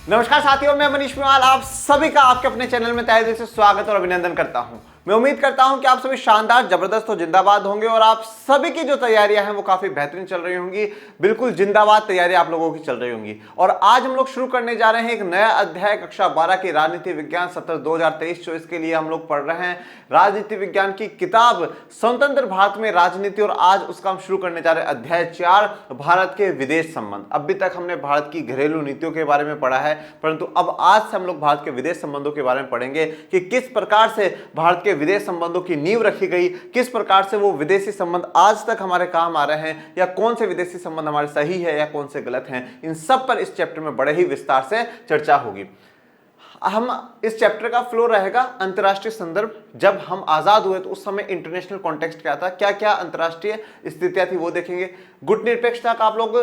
नमस्कार साथियों, मैं मनीष मेवाल आप सभी का आपके अपने चैनल में तहे दिल से स्वागत और अभिनंदन करता हूं। मैं उम्मीद करता हूं कि आप सभी शानदार, जबरदस्त और जिंदाबाद होंगे और आप सभी की जो तैयारियां हैं वो काफी बेहतरीन चल रही होंगी। बिल्कुल जिंदाबाद तैयारी आप लोगों की चल रही होंगी। और आज हम लोग शुरू करने जा रहे हैं एक नया अध्याय कक्षा 12 की राजनीति विज्ञान सत्र 2023-24 के लिए हम लोग पढ़ रहे हैं राजनीति विज्ञान की किताब स्वतंत्र भारत में राजनीति। और आज उसका हम शुरू करने जा रहे हैं अध्याय 4 भारत के विदेश संबंध। अभी तक हमने भारत की घरेलू नीतियों के बारे में पढ़ा है, परंतु अब आज से हम लोग भारत के विदेश संबंधों के बारे में पढ़ेंगे कि किस प्रकार से भारत के विदेश संबंधों की नींव रखी गई, किस प्रकार से वो विदेशी संबंध आज तक हमारे काम आ रहे हैं, या कौन से विदेशी संबंध हमारे सही है या कौन से गलत हैं। इन सब पर इस चैप्टर में बड़े ही विस्तार से चर्चा होगी। हम इस चैप्टर का फ्लो रहेगा अंतर्राष्ट्रीय संदर्भ। जब हम आजाद हुए तो उस समय इंटरनेशनल कॉन्टेक्स्ट क्या था, क्या क्या अंतर्राष्ट्रीय स्थितियां थी वो देखेंगे। गुट निरपेक्षता का आप लोग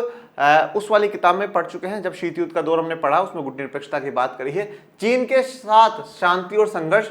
उस वाली किताब में पढ़ चुके हैं, जब शीत युद्ध का दौर हमने पढ़ा उसमें गुट निरपेक्षता की बात करी है। चीन के साथ शांति और संघर्ष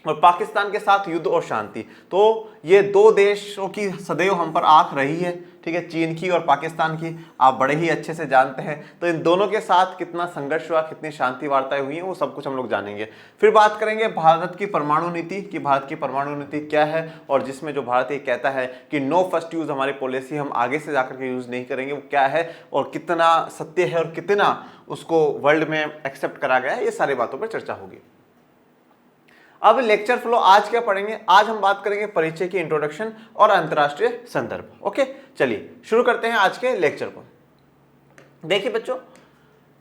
और पाकिस्तान के साथ युद्ध और शांति, तो ये दो देशों की सदैव हम पर आंख रही है, ठीक है, चीन की और पाकिस्तान की, आप बड़े ही अच्छे से जानते हैं। तो इन दोनों के साथ कितना संघर्ष हुआ, कितनी शांति वार्ताएं हुई हैं, वो सब कुछ हम लोग जानेंगे। फिर बात करेंगे भारत की परमाणु नीति कि भारत की परमाणु नीति क्या है, और जिसमें जो भारत ये कहता है कि नो फर्स्ट यूज हमारी पॉलिसी, हम आगे से जाकर के यूज नहीं करेंगे, वो क्या है और कितना सत्य है और कितना उसको वर्ल्ड में एक्सेप्ट करा गया है, ये सारी बातों पर चर्चा होगी। अब लेक्चर फ्लो आज क्या पढ़ेंगे, आज हम बात करेंगे परिचय की इंट्रोडक्शन और अंतरराष्ट्रीय संदर्भ। ओके, चलिए शुरू करते हैं आज के लेक्चर को। देखिए बच्चों,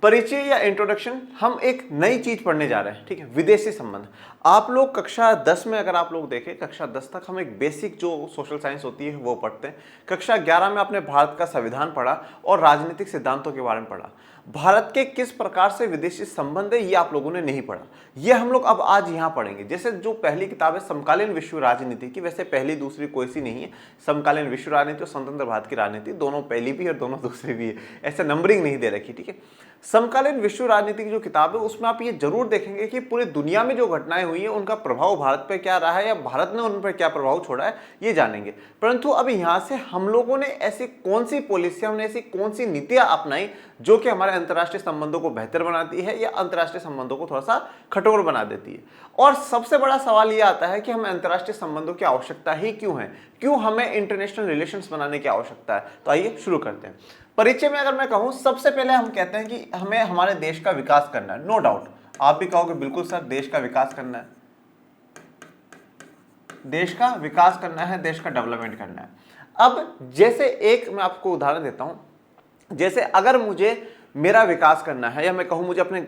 परिचय या इंट्रोडक्शन, हम एक नई चीज पढ़ने जा रहे हैं, ठीक है, विदेशी संबंध। आप लोग कक्षा 10 में अगर आप लोग देखें, कक्षा 10 तक हम एक बेसिक जो सोशल साइंस होती है वो पढ़ते हैं। कक्षा 11 में आपने भारत का संविधान पढ़ा और राजनीतिक सिद्धांतों के बारे में पढ़ा। भारत के किस प्रकार से विदेशी संबंध है ये आप लोगों ने नहीं पढ़ा, ये हम लोग अब आज यहाँ पढ़ेंगे। जैसे जो पहली किताब है समकालीन विश्व राजनीति की, वैसे पहली दूसरी कोई सी नहीं है। समकालीन विश्व राजनीति और स्वतंत्र भारत की राजनीति दोनों पहली भी है और दोनों दूसरी भी है, ऐसे नंबरिंग नहीं दे रखी, ठीक है। समकालीन विश्व राजनीति की जो किताब है उसमें आप ये जरूर देखेंगे कि पूरी दुनिया में जो घटनाएं हुई है उनका प्रभाव भारत पे क्या रहा है या भारत ने उन पर क्या प्रभाव छोड़ा है, ये जानेंगे। परंतु अब यहाँ से हम लोगों ने ऐसी कौन सी पॉलिसियां, हमने ऐसी कौन सी नीतियां अपनाई जो कि हमारे अंतर्राष्ट्रीय संबंधों को बेहतर बनाती है या अंतर्राष्ट्रीय संबंधों को थोड़ा सा कठोर बना देती है। और सबसे बड़ा सवाल यह आता है कि हमें अंतर्राष्ट्रीय संबंधों की आवश्यकता ही क्यों है, क्यों हमें इंटरनेशनल रिलेशंस बनाने की आवश्यकता है। तो आइए शुरू करते हैं। परिचय में अगर मैं कहूं, सबसे पहले हम कहते हैं कि हमें हमारे देश का विकास करना है। नो डाउट, आप भी कहोगे बिल्कुल सर, देश का विकास करना है, देश का विकास करना है, देश का डेवलपमेंट करना है। अब जैसे एक मैं आपको उदाहरण देता हूं, जैसे अगर मुझे मेरा विकास करना है या मैं कहूं मुझे अपने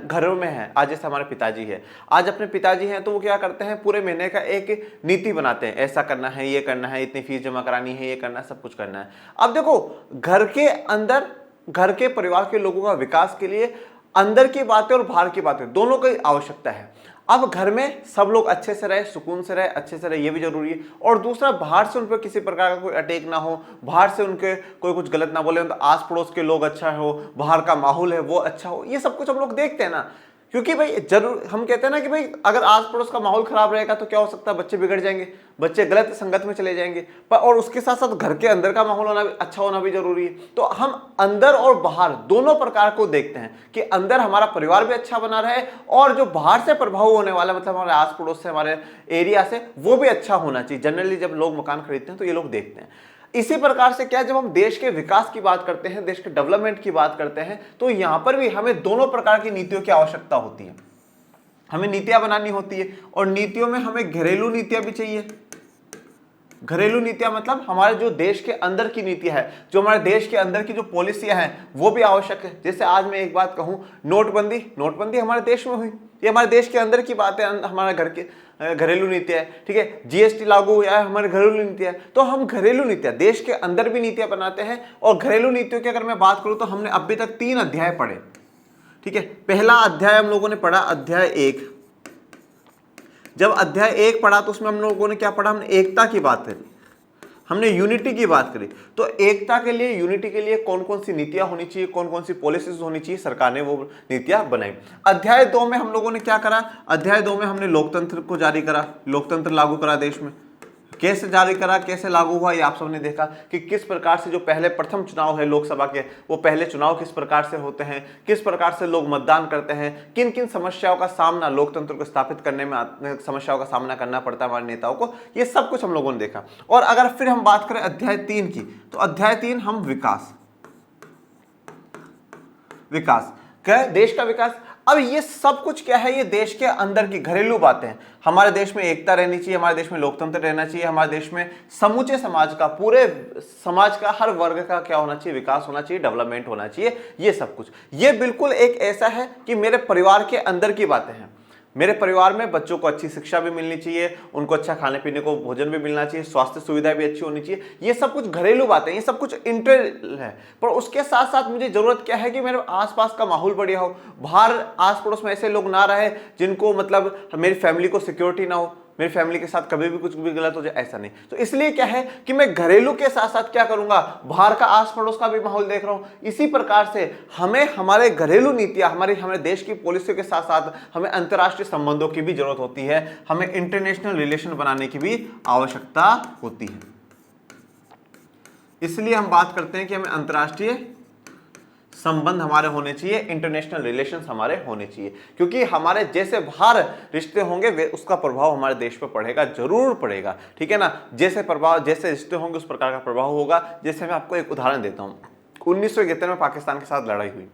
घरों में है, आज जैसे हमारे पिताजी है, आज अपने पिताजी हैं तो वो क्या करते हैं, पूरे महीने का एक नीति बनाते हैं, ऐसा करना है, ये करना है, इतनी फीस जमा करानी है, ये करना है, सब कुछ करना है। अब देखो, घर के अंदर घर के परिवार के लोगों का विकास के लिए अंदर की बातें और बाहर की बातें दोनों की आवश्यकता है। अब घर में सब लोग अच्छे से रहे, सुकून से रहे, अच्छे से रहे, ये भी जरूरी है। और दूसरा, बाहर से उन पर किसी प्रकार का कोई अटैक ना हो, बाहर से उनके कोई कुछ गलत ना बोले, तो आस पड़ोस के लोग अच्छा हो, बाहर का माहौल है वो अच्छा हो, ये सब कुछ हम लोग देखते हैं ना। क्योंकि भाई जरूर हम कहते हैं ना कि भाई अगर आस पड़ोस का माहौल खराब रहेगा तो क्या हो सकता है, बच्चे बिगड़ जाएंगे, बच्चे गलत संगत में चले जाएंगे। पर और उसके साथ साथ घर के अंदर का माहौल होना अच्छा होना भी जरूरी है। तो हम अंदर और बाहर दोनों प्रकार को देखते हैं कि अंदर हमारा परिवार भी अच्छा बना रहे और जो बाहर से प्रभाव होने वाला, मतलब हमारे आस पड़ोस से, हमारे एरिया से, वो भी अच्छा होना चाहिए। जनरली जब लोग मकान खरीदते हैं तो ये लोग देखते हैं। इसी प्रकार से क्या, जब हम देश के विकास की बात करते हैं, देश के डेवलपमेंट की बात करते हैं, तो यहां पर भी हमें दोनों प्रकार की नीतियों की आवश्यकता होती है। हमें नीतियां बनानी होती है और नीतियों में हमें घरेलू नीतियां भी चाहिए। घरेलू नीतियां मतलब हमारे जो देश के अंदर की नीतियां है, जो हमारे देश के अंदर की जो पॉलिसियां हैं वो भी आवश्यक है। जैसे आज मैं एक बात कहूं, नोटबंदी हमारे देश में हुई, ये हमारे देश के अंदर की बात है, हमारे घर के घरेलू नीतियां है, ठीक है। जीएसटी लागू हुआ है, हमारे घरेलू नीतियां है। तो हम घरेलू नीतियां, देश के अंदर भी नीतियां बनाते हैं। और घरेलू नीतियों की अगर मैं बात करूं तो हमने अभी तक 3 अध्याय पढ़े, ठीक है। पहला अध्याय हम लोगों ने पढ़ा अध्याय 1। जब अध्याय 1 पढ़ा तो उसमें हम लोगों ने क्या पढ़ा, हमने एकता की बात करी, हमने यूनिटी की बात करी। तो एकता के लिए, यूनिटी के लिए कौन कौन सी नीतियां होनी चाहिए, कौन कौन सी पॉलिसीज होनी चाहिए, सरकार ने वो नीतियां बनाई। अध्याय 2 में हम लोगों ने क्या करा, अध्याय 2 में हमने लोकतंत्र को जारी करा, लोकतंत्र लागू करा देश में, कैसे जारी करा, कैसे लागू हुआ, ये आप सबने देखा कि किस प्रकार से जो पहले प्रथम चुनाव है लोकसभा के, वो पहले चुनाव किस प्रकार से होते हैं, किस प्रकार से लोग मतदान करते हैं, किन किन समस्याओं का सामना लोकतंत्र को स्थापित करने में समस्याओं का सामना करना पड़ता है हमारे नेताओं को, ये सब कुछ हम लोगों ने देखा। और अगर फिर हम बात करें अध्याय 3 की, तो अध्याय 3 हम विकास क्या है, देश का विकास। अब ये सब कुछ क्या है, ये देश के अंदर की घरेलू बातें हैं। हमारे देश में एकता रहनी चाहिए, हमारे देश में लोकतंत्र रहना चाहिए, हमारे देश में समूचे समाज का, पूरे समाज का, हर वर्ग का क्या होना चाहिए, विकास होना चाहिए, डेवलपमेंट होना चाहिए, ये सब कुछ। ये बिल्कुल एक ऐसा है कि मेरे परिवार के अंदर की बातें हैं। मेरे परिवार में बच्चों को अच्छी शिक्षा भी मिलनी चाहिए, उनको अच्छा खाने पीने को भोजन भी मिलना चाहिए, स्वास्थ्य सुविधाएं भी अच्छी होनी चाहिए। ये सब कुछ घरेलू बातें, ये सब कुछ इंटर है। पर उसके साथ साथ मुझे जरूरत क्या है कि मेरे आसपास का माहौल बढ़िया हो, बाहर आस पड़ोस में ऐसे लोग ना रहे जिनको मतलब मेरी फैमिली को सिक्योरिटी ना हो, मेरी फैमिली के साथ कभी भी कुछ भी गलत हो जाए, ऐसा नहीं। तो इसलिए क्या है कि मैं घरेलू के साथ साथ क्या करूंगा, बाहर का आस पड़ोस का भी माहौल देख रहा हूं। इसी प्रकार से हमें हमारे घरेलू नीतियां, हमारे देश की पॉलिसियों के साथ साथ हमें अंतर्राष्ट्रीय संबंधों की भी जरूरत होती है, हमें इंटरनेशनल रिलेशन बनाने की भी आवश्यकता होती है। इसलिए हम बात करते हैं कि हमें अंतर्राष्ट्रीय संबंध हमारे होने चाहिए, इंटरनेशनल रिलेशंस हमारे होने चाहिए, क्योंकि हमारे जैसे बाहर रिश्ते होंगे वे उसका प्रभाव हमारे देश पर पड़ेगा, जरूर पड़ेगा, ठीक है ना। जैसे प्रभाव, जैसे रिश्ते होंगे उस प्रकार का प्रभाव होगा। जैसे मैं आपको एक उदाहरण देता हूं, 1971 में पाकिस्तान के साथ लड़ाई हुई।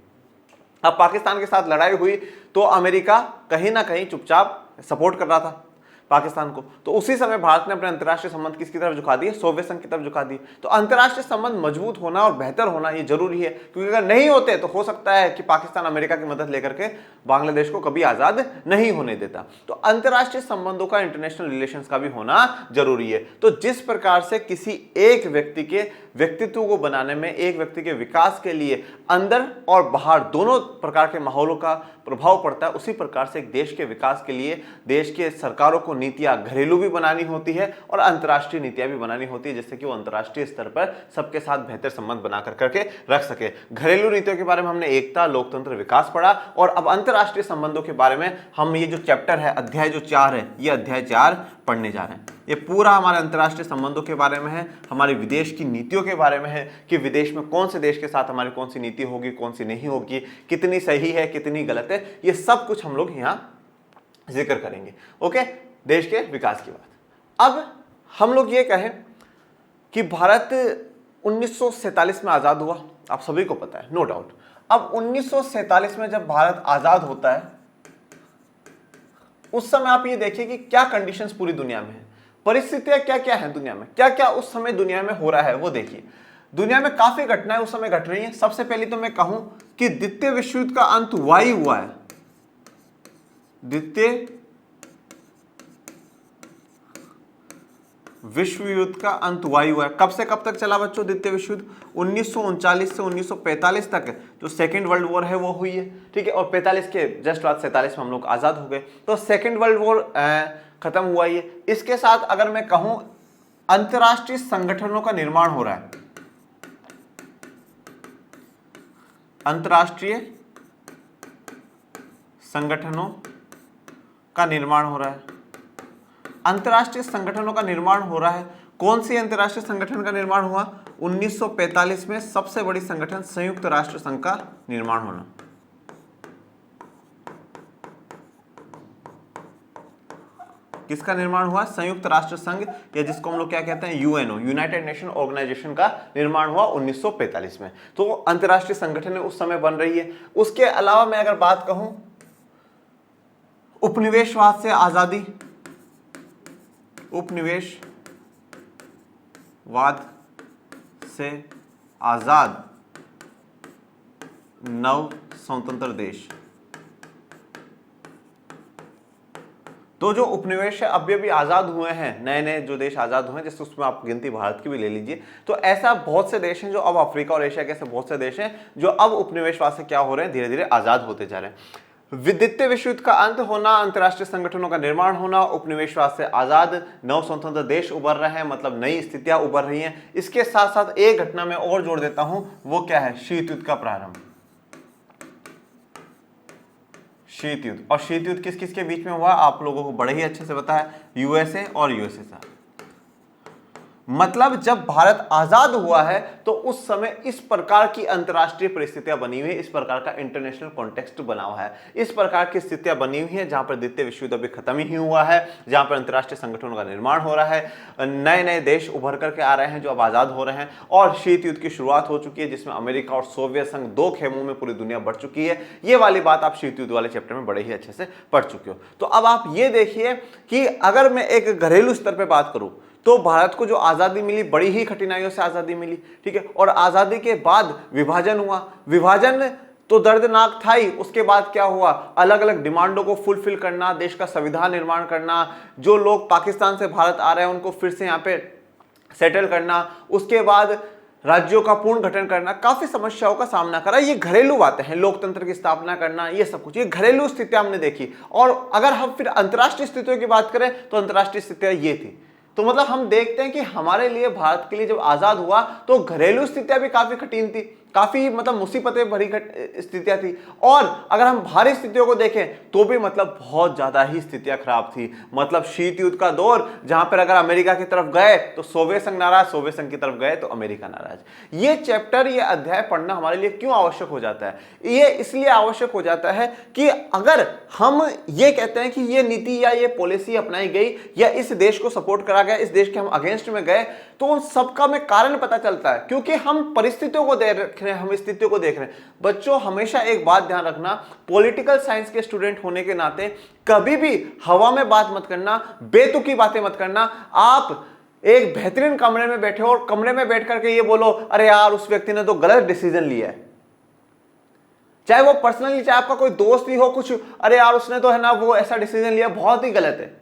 अब पाकिस्तान के साथ लड़ाई हुई तो अमेरिका कहीं ना कहीं चुपचाप सपोर्ट कर रहा था पाकिस्तान को। तो उसी समय भारत ने अपने अंतर्राष्ट्रीय संबंध किसकी तरफ झुका दिए, सोवियत संघ की तरफ झुका दिए। तो अंतर्राष्ट्रीय संबंध मजबूत होना और बेहतर होना ये जरूरी है, क्योंकि अगर नहीं होते तो हो सकता है कि पाकिस्तान अमेरिका की मदद लेकर के बांग्लादेश को कभी आजाद नहीं होने देता। तो अंतर्राष्ट्रीय संबंधों का, इंटरनेशनल रिलेशंस का भी होना जरूरी है। तो जिस प्रकार से किसी एक व्यक्ति के व्यक्तित्व को बनाने में, एक व्यक्ति के विकास के लिए अंदर और बाहर दोनों प्रकार के माहौलों का प्रभाव पड़ता है, उसी प्रकार से एक देश के विकास के लिए देश के सरकारों को नीतियां घरेलू भी बनानी होती है और अंतर्राष्ट्रीय नीतियां भी बनानी होती है, जिससे कि वो अंतर्राष्ट्रीय स्तर पर सबके साथ बेहतर संबंध बना करके रख सके। घरेलू नीतियों के बारे में हमने एकता, लोकतंत्र, विकास पढ़ा, और अब अंतर्राष्ट्रीय संबंधों के बारे में हम ये जो चैप्टर है, अध्याय जो 4 है, ये अध्याय 4 पढ़ने जा रहे हैं। ये पूरा हमारे अंतर्राष्ट्रीय संबंधों के बारे में है, हमारे विदेश की नीतियों के बारे में है कि विदेश में कौन से देश के साथ हमारी कौन सी नीति होगी, कौन सी नहीं होगी, कितनी सही है, कितनी गलत है, ये सब कुछ हम लोग यहाँ जिक्र करेंगे। ओके, देश के विकास की बात। अब हम लोग ये कहें कि भारत 1947 में आजाद हुआ, आप सभी को पता है, नो डाउट। अब 1947 में जब भारत आजाद होता है, उस समय आप ये देखिए कि क्या कंडीशंस पूरी दुनिया में है, परिस्थितियां क्या क्या है दुनिया में, क्या क्या उस समय दुनिया में हो रहा है वो देखिए। दुनिया में काफी घटनाएं उस समय घट रही हैं। सबसे पहले तो मैं कहूं कि द्वितीय विश्व युद्ध का अंत वही हुआ है। द्वितीय विश्व युद्ध का अंत वही हुआ है। कब से कब तक चला बच्चों द्वितीय विश्व युद्ध? 1939 से 1945 तक जो सेकेंड वर्ल्ड वॉर है वो हुई है, ठीक है। और 45 के जस्ट बाद 47 में हम लोग आजाद हो गए, तो सेकेंड वर्ल्ड वॉर खत्म हुआ ही है। इसके साथ अगर मैं कहूं अंतरराष्ट्रीय संगठनों का निर्माण हो रहा है, अंतरराष्ट्रीय संगठनों का निर्माण हो रहा है। अंतरराष्ट्रीय संगठनों का निर्माण हो रहा है। कौन सी अंतरराष्ट्रीय संगठन का निर्माण हुआ? 1945 में सबसे बड़ी संगठन संयुक्त राष्ट्र संघ का निर्माण होना। किसका निर्माण हुआ? संयुक्त राष्ट्र संघ, या जिसको हम लोग क्या कहते हैं, यूएनओ, यूनाइटेड नेशन ऑर्गेनाइजेशन का निर्माण हुआ 1945 में। तो अंतरराष्ट्रीय संगठन उस समय बन रही है। उसके अलावा मैं अगर बात कहूं उपनिवेशवाद से आजादी, उपनिवेशवाद से आजाद नव स्वतंत्र देश, तो जो उपनिवेश है अभी अभी आजाद हुए हैं, नए नए जो देश आजाद हुए हैं, जैसे उसमें आप गिनती भारत की भी ले लीजिए, तो ऐसा बहुत से देश हैं जो अब अफ्रीका और एशिया के ऐसे बहुत से देश हैं जो अब उपनिवेशवाद से क्या हो रहे हैं, धीरे धीरे आजाद होते जा रहे हैं। द्वितीय विश्व युद्ध का अंत होना, अंतरराष्ट्रीय संगठनों का निर्माण होना, उपनिवेशवाद से आजाद नव स्वतंत्र देश उभर रहे हैं, मतलब नई स्थितियां उभर रही हैं। इसके साथ साथ एक घटना में और जोड़ देता हूं, वो क्या है? शीत युद्ध का प्रारंभ। शीत युद्ध, और शीत युद्ध किस किस के बीच में हुआ? आप लोगों को बड़े ही अच्छे से पता है, यूएसए और यूएसएसआर। मतलब जब भारत आजाद हुआ है तो उस समय इस प्रकार की अंतरराष्ट्रीय परिस्थितियां बनी हुई है, इस प्रकार का इंटरनेशनल कॉन्टेक्स्ट बना हुआ है, इस प्रकार की स्थितियां बनी हुई है जहां पर द्वितीय विश्व युद्ध अभी खत्म ही हुआ है, जहां पर अंतरराष्ट्रीय संगठनों का निर्माण हो रहा है, नए नए देश उभर करके आ रहे हैं जो अब आजाद हो रहे हैं, और शीत युद्ध की शुरुआत हो चुकी है जिसमें अमेरिका और सोवियत संघ दो खेमों में पूरी दुनिया बढ़ चुकी है। ये वाली बात आप शीत युद्ध वाले चैप्टर में बड़े ही अच्छे से पढ़ चुके हो। तो अब आप ये देखिए कि अगर मैं एक घरेलू स्तर पर बात करूं तो भारत को जो आजादी मिली बड़ी ही कठिनाइयों से आजादी मिली, ठीक है, और आजादी के बाद विभाजन हुआ। विभाजन तो दर्दनाक था ही, उसके बाद क्या हुआ, अलग अलग डिमांडों को फुलफिल करना, देश का संविधान निर्माण करना, जो लोग पाकिस्तान से भारत आ रहे हैं उनको फिर से यहाँ पे सेटल करना, उसके बाद राज्यों का पूर्ण गठन करना, काफी समस्याओं का सामना करा। ये घरेलू बातें हैं, लोकतंत्र की स्थापना करना, ये सब कुछ, ये घरेलू स्थितियां हमने देखी। और अगर हम फिर अंतर्राष्ट्रीय स्थितियों की बात करें तो अंतर्राष्ट्रीय स्थितियां ये थी। तो मतलब हम देखते हैं कि हमारे लिए, भारत के लिए जब आजाद हुआ तो घरेलू स्थितियां भी काफी कठिन थी, काफी मतलब मुसीबतें भरी स्थितियां थी। और अगर हम बाहरी स्थितियों को देखें तो भी मतलब बहुत ज्यादा ही स्थितियां खराब थी। मतलब शीत युद्ध का दौर जहां पर अगर अमेरिका की तरफ गए तो सोवियत संघ नाराज, सोवियत संघ की तरफ गए तो अमेरिका नाराज। ये चैप्टर, ये अध्याय पढ़ना हमारे लिए क्यों आवश्यक हो जाता है? ये इसलिए आवश्यक हो जाता है कि अगर हम ये कहते हैं कि ये नीति या ये पॉलिसी अपनाई गई या इस देश को सपोर्ट करा गया, इस देश के हम अगेंस्ट में गए, तो उन सबका में कारण पता चलता है, क्योंकि हम परिस्थितियों को देख रहे हैं, हम स्थितियों को देख रहे हैं। बच्चों, हमेशा एक बात ध्यान रखना, पॉलिटिकल साइंस के स्टूडेंट होने के नाते कभी भी हवा में बात मत करना, बेतुकी बातें मत करना। आप एक बेहतरीन कमरे में बैठे हो और कमरे में बैठ करके ये बोलो, अरे यार उस व्यक्ति ने तो गलत डिसीजन लिया है, चाहे वो पर्सनली, चाहे आपका कोई दोस्त ही हो, कुछ, अरे यार उसने तो है ना वो ऐसा डिसीजन लिया, बहुत ही गलत है।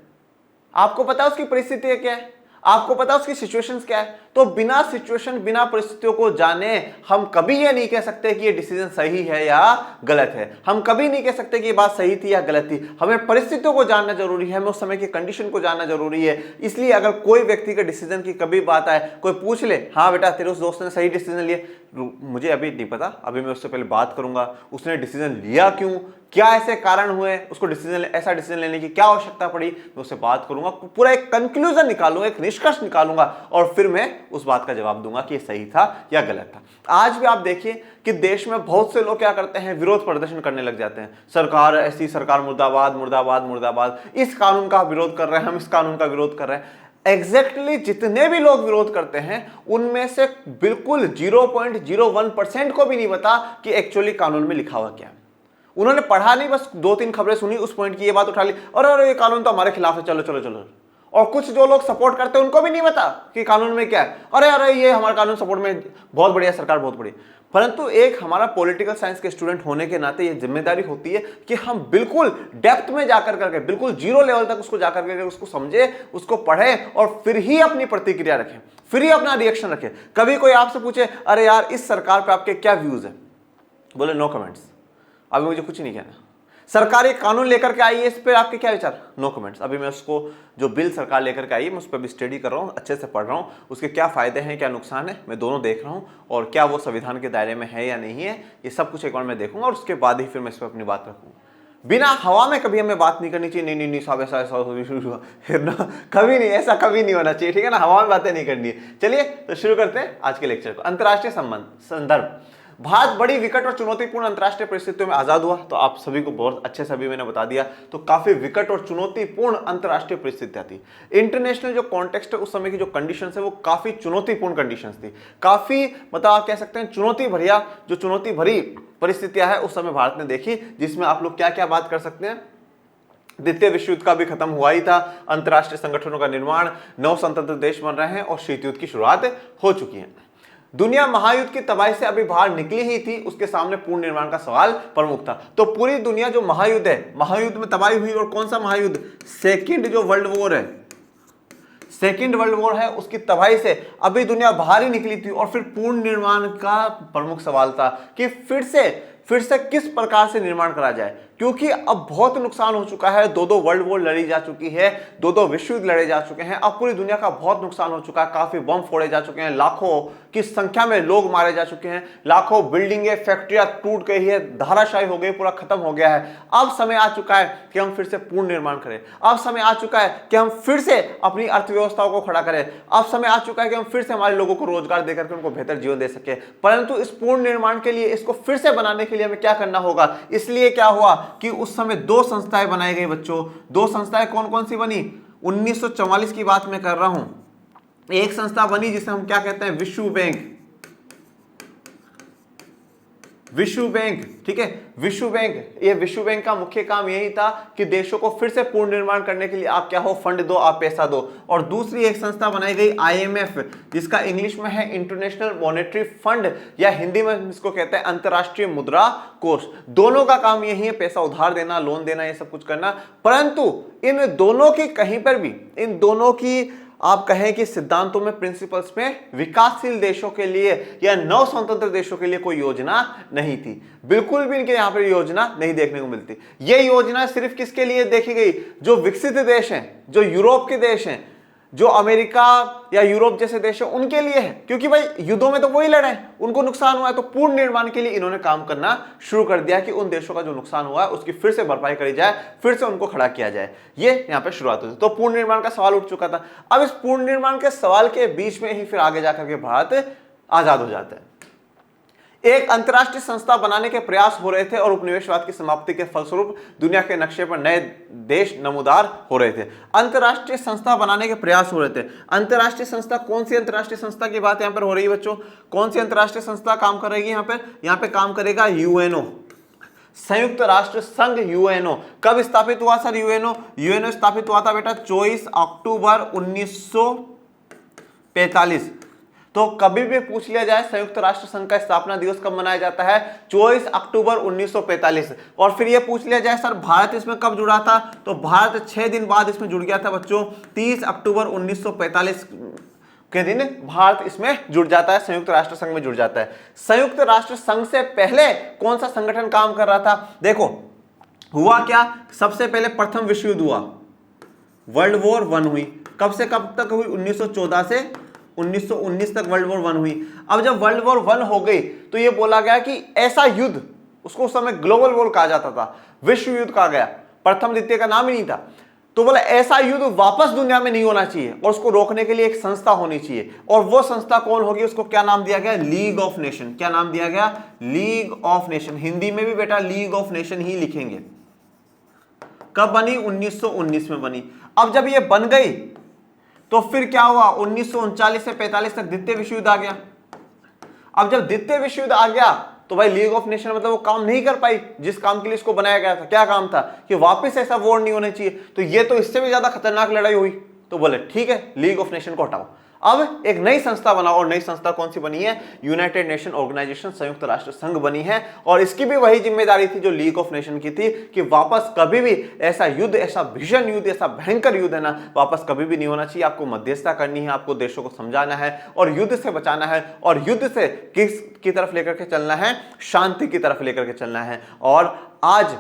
आपको पता है उसकी परिस्थिति क्या है, आपको पता है उसकी सिचुएशंस क्या है। तो बिना सिचुएशन, बिना परिस्थितियों को जाने हम कभी ये नहीं कह सकते कि ये डिसीजन सही है या गलत है। हम कभी नहीं कह सकते कि ये बात सही थी या गलत थी। हमें परिस्थितियों को जानना जरूरी है, हमें उस समय की कंडीशन को जानना जरूरी है। इसलिए अगर कोई व्यक्ति के डिसीजन की कभी बात आए, कोई पूछ ले, हाँ बेटा तेरे उस दोस्त ने सही डिसीजन लिया, मुझे अभी नहीं पता, अभी मैं उससे पहले बात करूंगा, उसने डिसीजन लिया क्यों, क्या ऐसे कारण हुए, उसको डिसीजन, ऐसा डिसीजन लेने की क्या आवश्यकता पड़ी, मैं उससे बात करूंगा, पूरा एक कंक्लूजन निकालूंगा, एक निष्कर्ष निकालूंगा, और फिर मैं उस बात का जवाब दूंगा कि ये सही था या गलत था। आज भी आप देखिए कि देश में बहुत से लोग क्या करते हैं, विरोध प्रदर्शन करने लग जाते हैं। सरकार ऐसी, सरकार मुर्दाबाद मुर्दाबाद मुर्दाबाद, इस कानून का विरोध कर रहे हैं हम, इस कानून का विरोध कर रहे हैं। एग्जैक्टली जितने भी लोग विरोध करते हैं उनमें से बिल्कुल 0.01% को भी नहीं पता कि एक्चुअली कानून में लिखा हुआ क्या है। उन्होंने पढ़ा नहीं, बस 2-3 खबरें सुनी, उस पॉइंट की ये बात उठा ली, और ये कानून तो हमारे खिलाफ है, चलो चलो चलो। और कुछ जो लोग सपोर्ट करते हैं उनको भी नहीं पता कि कानून में क्या है, अरे ये हमारा कानून सपोर्ट में बहुत बढ़िया, सरकार बहुत बढ़िया। परंतु एक हमारा पॉलिटिकल साइंस के स्टूडेंट होने के नाते ये जिम्मेदारी होती है कि हम बिल्कुल डेप्थ में जाकर करके, बिल्कुल जीरो लेवल तक उसको जाकर करके उसको समझे, उसको पढ़े, और फिर ही अपनी प्रतिक्रिया रखें, फिर ही अपना रिएक्शन रखें। कभी कोई आपसे पूछे, अरे यार इस सरकार पर आपके क्या व्यूज है, बोले नो कमेंट्स, अभी मुझे कुछ नहीं कहना। सरकार एक कानून लेकर के आई है, इस पर आपके क्या विचार, नो कमेंट्स, अभी मैं उसको, जो बिल सरकार लेकर के आई है मैं उस पर भी स्टडी कर रहा हूँ, अच्छे से पढ़ रहा हूँ, उसके क्या फायदे हैं क्या नुकसान है मैं दोनों देख रहा हूँ, और क्या वो संविधान के दायरे में है या नहीं है, ये सब कुछ एक बार मैं देखूंगा, और उसके बाद ही फिर मैं इस पर अपनी बात रखूंगा। बिना हवा में कभी हमें बात नहीं करनी चाहिए, नहीं साहब ऐसा कभी नहीं, ऐसा कभी नहीं होना चाहिए, ठीक है ना, हवा में बातें नहीं करनी है। चलिए तो शुरू करते हैं आज के लेक्चर को। अंतर्राष्ट्रीय संदर्भ। भारत बड़ी विकट और चुनौतीपूर्ण अंतर्राष्ट्रीय परिस्थितियों में आजाद हुआ, तो आप सभी को बहुत अच्छे से अभी मैंने बता दिया। तो काफी विकट और चुनौतीपूर्ण अंतर्राष्ट्रीय परिस्थितियां थी। इंटरनेशनल जो कॉन्टेक्स्ट है, उस समय की जो कंडीशंस है वो काफी चुनौतीपूर्ण कंडीशंस थी, काफी मतलब आप कह सकते हैं चुनौती भरी परिस्थितियां है उस समय भारत ने देखी, जिसमें आप लोग क्या क्या बात कर सकते हैं। द्वितीय विश्व युद्ध का भी खत्म हुआ ही था, अंतर्राष्ट्रीय संगठनों का निर्माण, 9 स्वतंत्र देश बन रहे हैं और शीत युद्ध की शुरुआत हो चुकी है। दुनिया महायुद्ध की तबाही से अभी बाहर निकली ही थी, उसके सामने पूर्ण निर्माण का सवाल प्रमुख था। तो पूरी दुनिया जो महायुद्ध है, महायुद्ध में तबाही हुई, और कौन सा महायुद्ध, सेकंड जो वर्ल्ड वॉर है, सेकंड वर्ल्ड वॉर है, उसकी तबाही से अभी दुनिया बाहर ही निकली थी, और फिर पूर्ण निर्माण का प्रमुख सवाल था कि फिर से किस प्रकार से निर्माण करा जाए, क्योंकि अब बहुत नुकसान हो चुका है। दो वर्ल्ड वॉर लड़ी जा चुकी है, दो विश्व युद्ध लड़े जा चुके हैं, अब पूरी दुनिया का बहुत नुकसान हो चुका है, काफी बम फोड़े जा चुके हैं, लाखों की संख्या में लोग मारे जा चुके हैं, लाखों बिल्डिंगें फैक्ट्रियां टूट गई है, धाराशायी हो गई, पूरा खत्म हो गया है। अब समय आ चुका है कि हम फिर से पूर्ण निर्माण करें। अब समय आ चुका है कि हम फिर से अपनी अर्थव्यवस्थाओं को खड़ा करें। अब समय आ चुका है कि हम फिर से हमारे लोगों को रोजगार देकर के उनको बेहतर जीवन दे सके। परंतु इस पूर्ण निर्माण के लिए, इसको फिर से बनाने के लिए हमें क्या करना होगा? इसलिए क्या हुआ कि उस समय दो संस्थाएं बनाई गई बच्चों। दो संस्थाएं कौन कौन सी बनी? 1944 की बात मैं कर रहा हूं। एक संस्था बनी जिसे हम क्या कहते हैं? विश्व बैंक। विश्व बैंक, ठीक है, विश्व बैंक। ये विश्व बैंक का मुख्य काम यही था कि देशों को फिर से पूर्ण निर्माण करने के लिए आप क्या हो, फंड दो, आप पैसा दो। और दूसरी एक संस्था बनाई गई IMF, जिसका इंग्लिश में है इंटरनेशनल मॉनेटरी फंड, या हिंदी में इसको कहते हैं अंतरराष्ट्रीय मुद्रा कोष। दोनों का काम यही है, पैसा उधार देना, लोन देना, ये सब कुछ करना। परंतु इन दोनों की कहीं पर भी, इन दोनों की आप कहें कि सिद्धांतों में, प्रिंसिपल्स में, विकासशील देशों के लिए या नव स्वतंत्र देशों के लिए कोई योजना नहीं थी। बिल्कुल भी इनके यहां पर योजना नहीं देखने को मिलती। यह योजना सिर्फ किसके लिए देखी गई? जो विकसित देश हैं, जो यूरोप के देश हैं, जो अमेरिका या यूरोप जैसे देश हैं, उनके लिए है। क्योंकि भाई युद्धों में तो वही लड़े हैं, उनको नुकसान हुआ है, तो पूर्ण निर्माण के लिए इन्होंने काम करना शुरू कर दिया कि उन देशों का जो नुकसान हुआ है उसकी फिर से भरपाई करी जाए, फिर से उनको खड़ा किया जाए। ये यहाँ पे शुरुआत हुई। तो पूर्ण निर्माण का सवाल उठ चुका था। अब इस पूर्ण निर्माण के सवाल के बीच में ही फिर आगे जाकर के भारत आजाद हो जाता है। एक अंतरराष्ट्रीय संस्था बनाने के प्रयास हो रहे थे और उपनिवेशवाद की समाप्ति के फलस्वरूप दुनिया के नक्शे पर नए देश नमूदार हो रहे थे। अंतरराष्ट्रीय संस्था बनाने के प्रयास हो रहे थे। अंतरराष्ट्रीय संस्था, कौन सी अंतरराष्ट्रीय संस्था की बात यहां पर हो रही है बच्चों? कौन सी अंतरराष्ट्रीय संस्था काम करेगी यहां पर? यहां पे काम करेगा UNO, संयुक्त राष्ट्र संघ। UNO कब स्थापित हुआ सर? UNO स्थापित हुआ था बेटा 24 अक्टूबर 1945। तो कभी भी पूछ लिया जाए संयुक्त राष्ट्र संघ का स्थापना दिवस कब मनाया जाता है? 24 अक्टूबर 1945। और फिर यह पूछ लिया जाए सर भारत इसमें कब जुड़ा था? तो भारत 6 दिन बाद इसमें जुड़ गया था बच्चों। 30 अक्टूबर 1945 के दिन भारत इसमें जुड़ जाता है, संयुक्त राष्ट्र संघ में जुड़ जाता है। संयुक्त राष्ट्र संघ से पहले कौन सा संगठन काम कर रहा था? देखो हुआ क्या, सबसे पहले प्रथम विश्व युद्ध हुआ, वर्ल्ड वॉर 1 हुई। कब से कब तक हुई? 1914 से 1919 तक वर्ल्ड वॉर 1 हुई। अब जब वर्ल्ड वॉर 1 हो गई तो यह बोला गया कि ऐसा युद्ध, उसको उस समय ग्लोबल वॉर कहा जाता था, विश्व युद्ध कहा गया, प्रथम द्वितीय का नाम ही नहीं था। तो बोला ऐसा युद्ध वापस दुनिया में नहीं होना चाहिए और उसको रोकने के लिए एक संस्था होनी चाहिए। और वो संस्था कौन होगी? उसको क्या नाम दिया गया? League of nation. क्या नाम दिया गया? League of nation. हिंदी में भी बेटा लीग ऑफ नेशन ही लिखेंगे। कब बनी? 1919 में बनी। अब जब ये बन गई तो फिर क्या हुआ? 1939 से 45 तक द्वितीय विश्व युद्ध आ गया। अब जब द्वितीय विश्व युद्ध आ गया तो भाई लीग ऑफ नेशन मतलब वो काम नहीं कर पाई जिस काम के लिए इसको बनाया गया था। क्या काम था? कि वापस ऐसा वॉर नहीं होना चाहिए। तो ये तो इससे भी ज्यादा खतरनाक लड़ाई हुई। तो बोले ठीक है, लीग ऑफ नेशन को हटाओ, अब एक नई संस्था बनाओ। और नई संस्था कौन सी बनी है? यूनाइटेड नेशन ऑर्गेनाइजेशन, संयुक्त राष्ट्र संघ बनी है। और इसकी भी वही जिम्मेदारी थी जो लीग ऑफ नेशन की थी कि वापस कभी भी ऐसा युद्ध, ऐसा भीषण युद्ध, ऐसा भयंकर युद्ध है ना, वापस कभी भी नहीं होना चाहिए। आपको मध्यस्थता करनी है, आपको देशों को समझाना है और युद्ध से बचाना है। और युद्ध से किस की तरफ लेकर के चलना है? शांति की तरफ लेकर के चलना है। और आज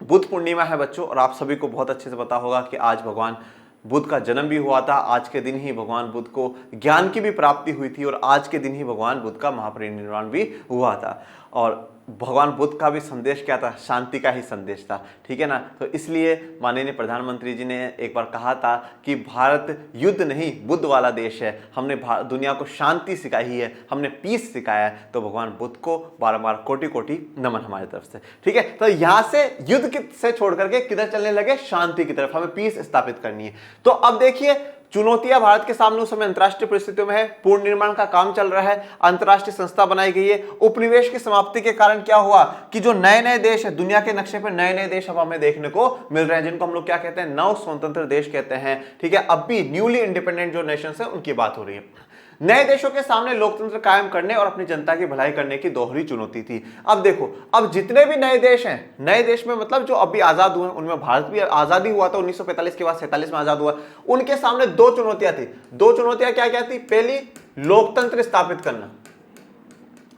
बुद्ध पूर्णिमा है बच्चों, और आप सभी को बहुत अच्छे से पता होगा कि आज भगवान बुद्ध का जन्म भी हुआ था। आज के दिन ही भगवान बुद्ध को ज्ञान की भी प्राप्ति हुई थी और आज के दिन ही भगवान बुद्ध का महापरिनिर्वाण भी हुआ था। और भगवान बुद्ध का भी संदेश क्या था? शांति का ही संदेश था, ठीक है ना। तो इसलिए माननीय प्रधानमंत्री जी ने एक बार कहा था कि भारत युद्ध नहीं बुद्ध वाला देश है। हमने दुनिया को शांति सिखाई है, हमने पीस सिखाया है। तो भगवान बुद्ध को बार कोटि कोटि नमन हमारी तरफ से, ठीक है। तो यहां से युद्ध से छोड़ करके किधर चलने लगे? शांति की तरफ। हमें पीस स्थापित करनी है। तो अब देखिए चुनौतियां भारत के सामने उस समय अंतरराष्ट्रीय परिस्थितियों में है। पूर्ण निर्माण का काम चल रहा है, अंतरराष्ट्रीय संस्था बनाई गई है। उपनिवेश की समाप्ति के कारण क्या हुआ कि जो नए नए देश है दुनिया के नक्शे पर, नए नए देश अब हमें देखने को मिल रहे हैं, जिनको हम लोग क्या कहते हैं? नव स्वतंत्र देश कहते हैं, ठीक है। अब भी न्यूली इंडिपेंडेंट जो नेशंस है उनकी बात हो रही है। नए देशों के सामने लोकतंत्र कायम करने और अपनी जनता की भलाई करने की दोहरी चुनौती थी। अब देखो, अब जितने भी नए देश हैं, नए देश में मतलब जो अभी आजाद हुए, उनमें भारत भी आजादी हुआ था 1945 के बाद, 47 में आजाद हुआ। उनके सामने दो चुनौतियां थी। दो चुनौतियां क्या क्या थी? पहली, लोकतंत्र स्थापित करना,